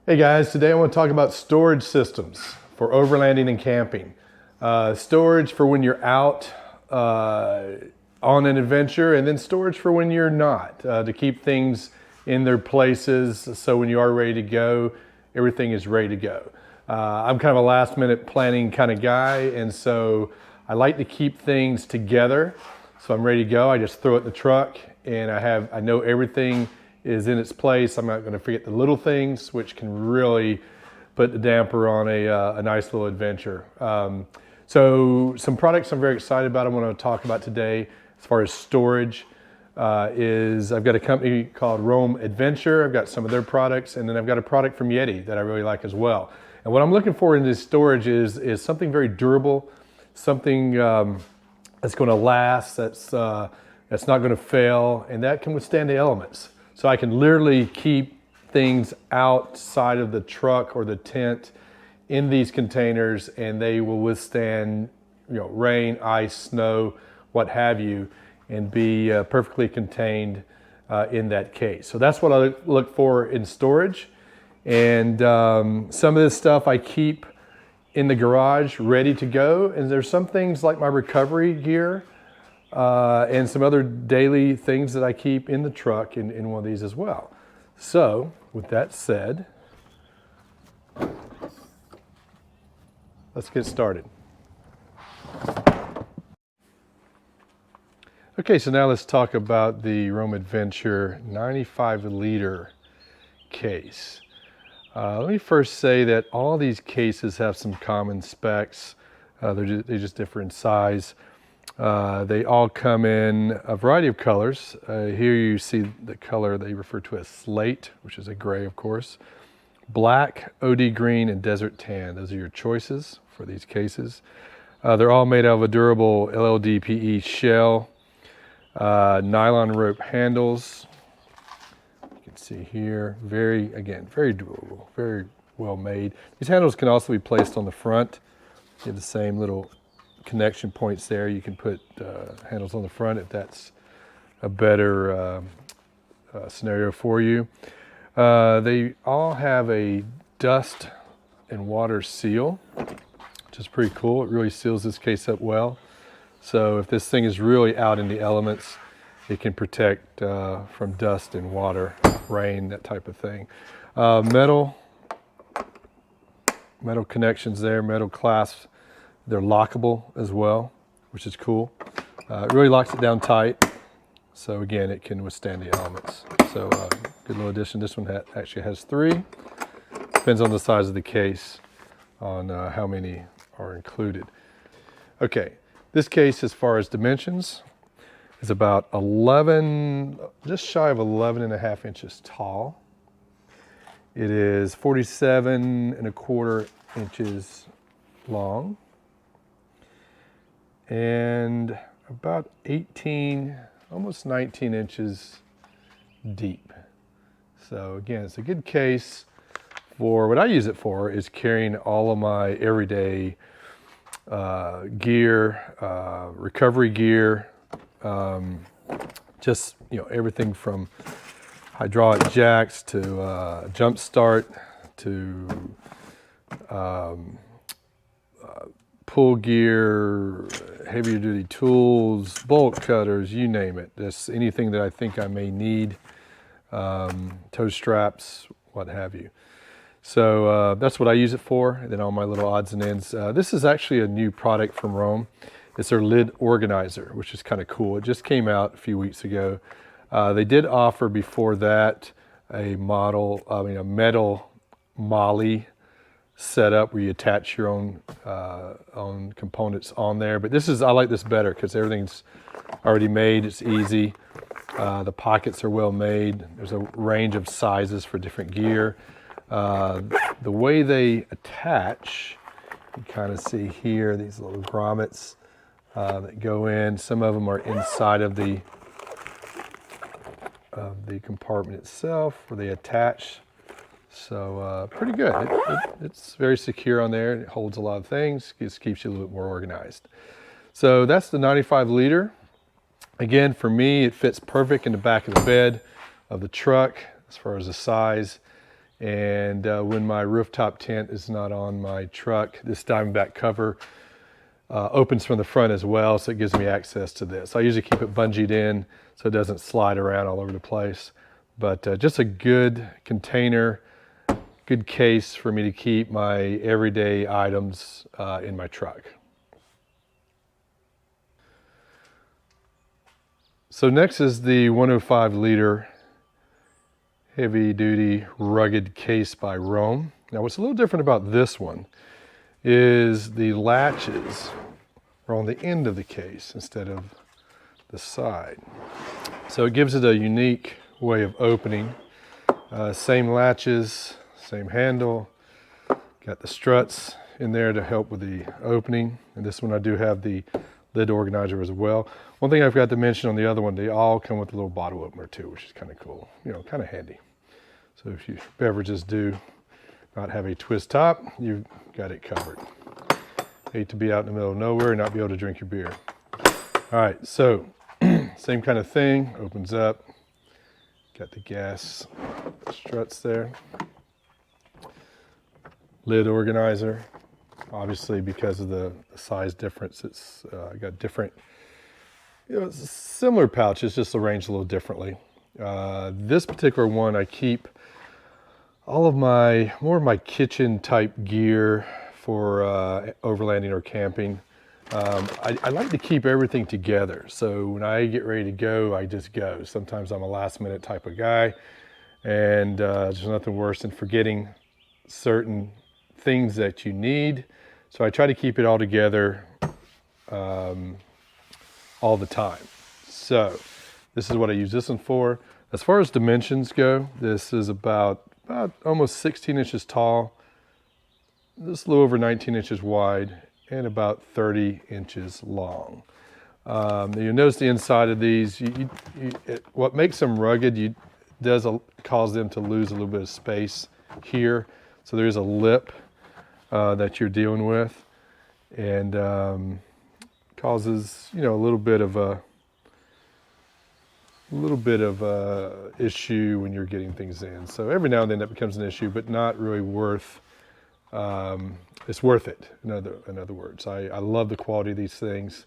Hey guys, today I want to talk about storage systems for overlanding and camping. Storage for when you're out on an adventure, and then storage for when you're not, to keep things in their places so when you are ready to go, everything is ready to go. I'm kind of a last minute planning kind of guy, and so I like to keep things together. So I'm ready to go. I just throw it in the truck and I know everything is in its place. I'm not going to forget the little things, which can really put the damper on a nice little adventure. So some products I'm very excited about I want to talk about today as far as storage is I've got a company called Roam Adventure. I've got some of their products, and then I've got a product from Yeti that I really like as well. And what I'm looking for in this storage is something very durable, something that's going to last, that's not going to fail, and that can withstand the elements. So I can literally keep things outside of the truck or the tent in these containers, and they will withstand, rain, ice, snow, what have you, and be perfectly contained in that case. So that's what I look for in storage. And some of this stuff I keep in the garage ready to go. And there's some things like my recovery gear and some other daily things that I keep in the truck in one of these as well. So with that said, let's get started. Okay, so now let's talk about the Roam Adventure 95-liter case. Let me first say that all these cases have some common specs. They just differ in size. They all come in a variety of colors. Here you see the color they refer to as slate, which is a gray, of course. Black, OD green, and desert tan. Those are your choices for these cases. They're all made out of a durable LLDPE shell. Nylon rope handles. You can see here, very durable, very well made. These handles can also be placed on the front. You have the same little connection points there. You can put handles on the front if that's a better scenario for you. They all have a dust and water seal, which is pretty cool. It really seals this case up well. So if this thing is really out in the elements, it can protect from dust and water, rain, that type of thing. Metal connections there, metal clasps. They're lockable as well, which is cool. It really locks it down tight. So again, it can withstand the elements. So good little addition. This one actually has 3. Depends on the size of the case on how many are included. Okay, this case as far as dimensions is about 11, just shy of 11.5 inches tall. It is 47.25 inches long and about 18, almost 19 inches deep. So again, it's a good case for what I use it for is carrying all of my everyday gear, recovery gear, just everything from hydraulic jacks to jump start to pull gear, heavier duty tools, bolt cutters, you name it. Just anything that I think I may need, toe straps, what have you. So that's what I use it for, and then all my little odds and ends. This is actually a new product from Roam. It's their lid organizer, which is kind of cool. It just came out a few weeks ago. They did offer before that a metal MOLLE setup where you attach your own components on there. But I like this better because everything's already made. It's easy. The pockets are well made. There's a range of sizes for different gear. The way they attach, you kind of see here these little grommets that go in. Some of them are inside of the compartment itself where they attach. So pretty good. It's very secure on there. It holds a lot of things. It just keeps you a little bit more organized. So that's the 95-liter. Again, for me, it fits perfect in the back of the bed of the truck as far as the size. And when my rooftop tent is not on my truck, this Diamondback cover opens from the front as well, so it gives me access to this. I usually keep it bungeed in so it doesn't slide around all over the place. But just a good container, good case for me to keep my everyday items in my truck. So next is the 105 liter heavy duty rugged case by Rome. Now what's a little different about this one is the latches are on the end of the case instead of the side. So it gives it a unique way of opening. Same latches, same handle, got the struts in there to help with the opening. And this one I do have the lid organizer as well. One thing I forgot to mention on the other one, they all come with a little bottle opener too, which is kind of cool, you know, kind of handy. So if your beverages do not have a twist top, you've got it covered. Hate to be out in the middle of nowhere and not be able to drink your beer. All right, so same kind of thing, opens up. Got the gas struts there. Lid organizer. Obviously, because of the size difference, it's got different, you know, it's similar pouches, just arranged a little differently. This particular one, I keep all of more of my kitchen type gear for overlanding or camping. I like to keep everything together. So when I get ready to go, I just go. Sometimes I'm a last minute type of guy, and there's nothing worse than forgetting certain things that you need. So I try to keep it all together all the time. So this is what I use this one for. As far as dimensions go, this is about almost 16 inches tall, just a little over 19 inches wide, and about 30 inches long. You'll notice the inside of these, what makes them rugged does cause them to lose a little bit of space here. So there's a lip that you're dealing with, and causes, you know, a little bit of a issue when you're getting things in. So every now and then that becomes an issue, but not really worth. It's worth it. In other words, I love the quality of these things.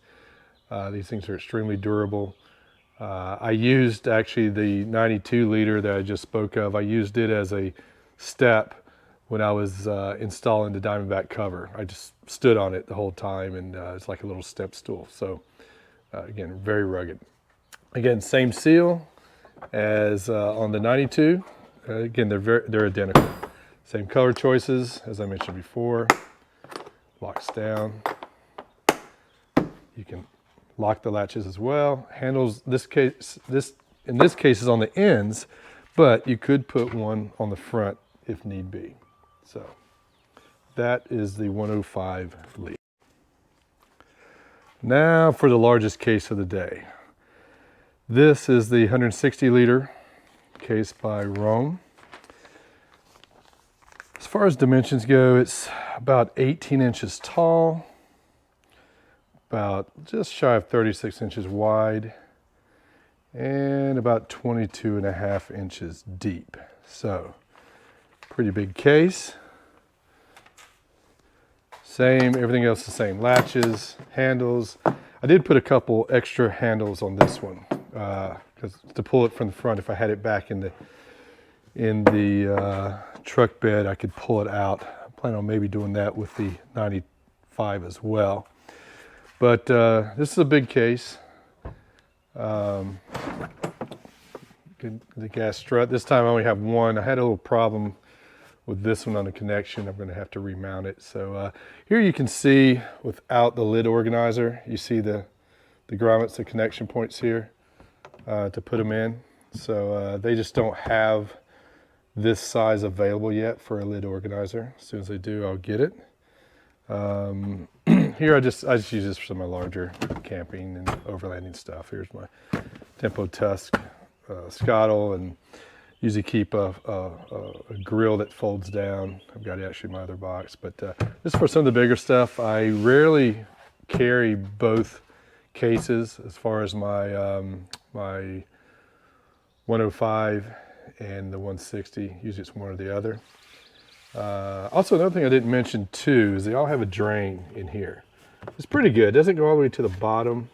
These things are extremely durable. I used actually the 92 liter that I just spoke of. I used it as a step when I was installing the Diamondback cover. I just stood on it the whole time, and it's like a little step stool. So again, very rugged. Again, same seal as on the 92. Again, they're identical. Same color choices as I mentioned before. Locks down. You can lock the latches as well. Handles, in this case is on the ends, but you could put one on the front if need be. So that is the 105 liter. Now for the largest case of the day. This is the 160 liter case by Rome. As far as dimensions go, it's about 18 inches tall, about just shy of 36 inches wide, and about 22.5 inches deep. So, pretty big case. Everything else the same. Latches, handles. I did put a couple extra handles on this one, because to pull it from the front, if I had it back in the truck bed, I could pull it out. I plan on maybe doing that with the 95 as well. But this is a big case. The gas strut. This time I only have one. I had a little problem with this one on the connection. I'm going to have to remount it. So here you can see without the lid organizer, you see the grommets, the connection points here to put them in. So they just don't have this size available yet for a lid organizer. As soon as they do, I'll get it. Here I just use this for some of my larger camping and overlanding stuff. Here's my Tempo Tusk scuttle, and usually keep a grill that folds down. I've got actually my other box, but this is for some of the bigger stuff. I rarely carry both cases as far as my my 105 and the 160. Usually it's one or the other. Also, another thing I didn't mention too is they all have a drain in here. It's pretty good. It doesn't go all the way to the bottom,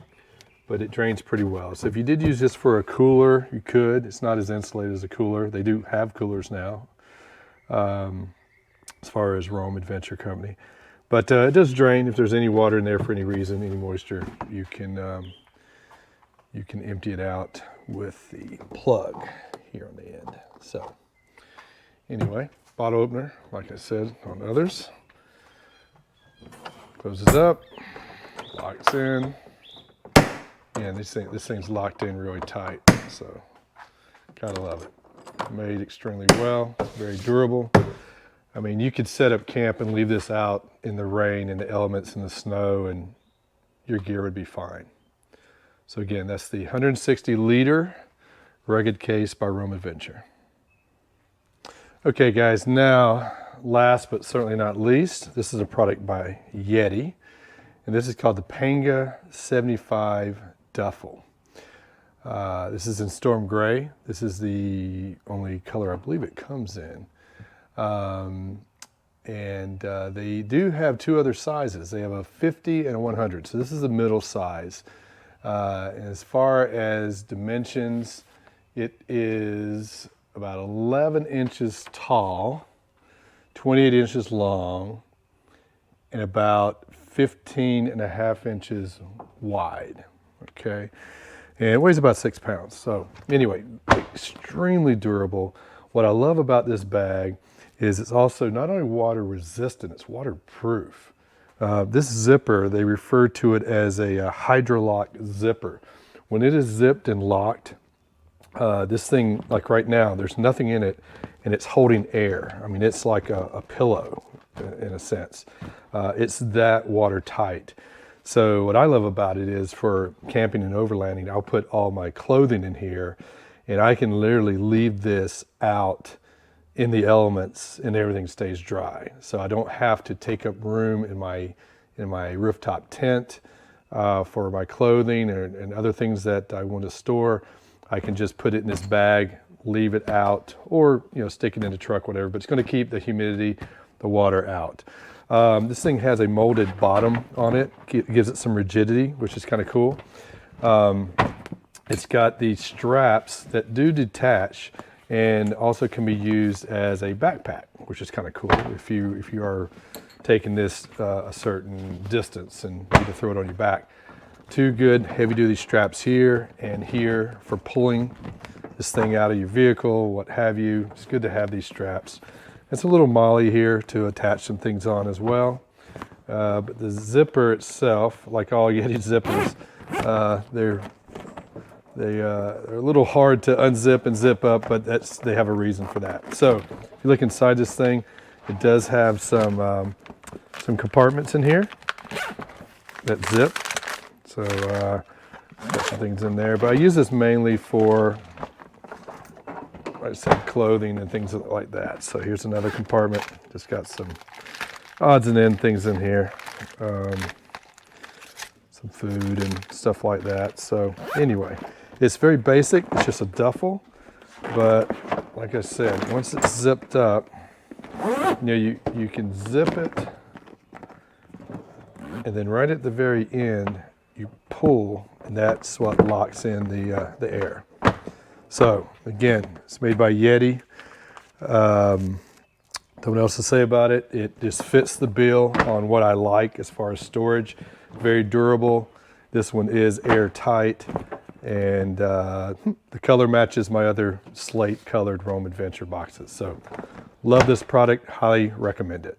but it drains pretty well. So if you did use this for a cooler, you could. It's not as insulated as a cooler. They do have coolers now, as far as Rome Adventure Company. But it does drain. If there's any water in there for any reason, any moisture, you can empty it out with the plug here on the end. So anyway, bottle opener, like I said on others. Closes up, locks in. And this thing's locked in really tight, so gotta love it. Made extremely well, very durable. I mean, you could set up camp and leave this out in the rain and the elements and the snow, and your gear would be fine. So again, that's the 160 liter rugged case by Rome Adventure. Okay guys, now last but certainly not least, this is a product by Yeti, and this is called the Panga 75 Duffel. This is in Storm Gray. This is the only color I believe it comes in. They do have two other sizes. They have a 50 and a 100. So this is the middle size. And as far as dimensions, it is about 11 inches tall, 28 inches long, and about 15 and a half inches wide. Okay. And it weighs about 6 pounds. So anyway, extremely durable. What I love about this bag is it's also not only water resistant, it's waterproof. This zipper, they refer to it as a hydrolock zipper. When it is zipped and locked, this thing, like right now, there's nothing in it and it's holding air. I mean, it's like a pillow in a sense. It's that watertight. So what I love about it is for camping and overlanding, I'll put all my clothing in here and I can literally leave this out in the elements and everything stays dry. So I don't have to take up room in my rooftop tent for my clothing and other things that I want to store. I can just put it in this bag, leave it out, or stick it in the truck, whatever, but it's going to keep the humidity, the water out. This thing has a molded bottom on it. It gives it some rigidity, which is kind of cool. It's got these straps that do detach and also can be used as a backpack, which is kind of cool if you are taking this a certain distance and need to throw it on your back. Two good heavy-duty straps here and here for pulling this thing out of your vehicle, what have you. It's good to have these straps. It's a little molly here to attach some things on as well. But the zipper itself, like all Yeti zippers, they're a little hard to unzip and zip up, but they have a reason for that. So if you look inside this thing, it does have some compartments in here that zip. So got some things in there, but I use this mainly for, like I said, clothing and things like that. So here's another compartment. Just got some odds and ends things in here. Some food and stuff like that. So anyway, it's very basic. It's just a duffel. But like I said, once it's zipped up, you can zip it. And then right at the very end, you pull, and that's what locks in the air. So again, it's made by Yeti. Don't know what else to say about it. It just fits the bill on what I like as far as storage. Very durable. This one is airtight, and the color matches my other slate colored Rome Adventure boxes. So love this product, highly recommend it.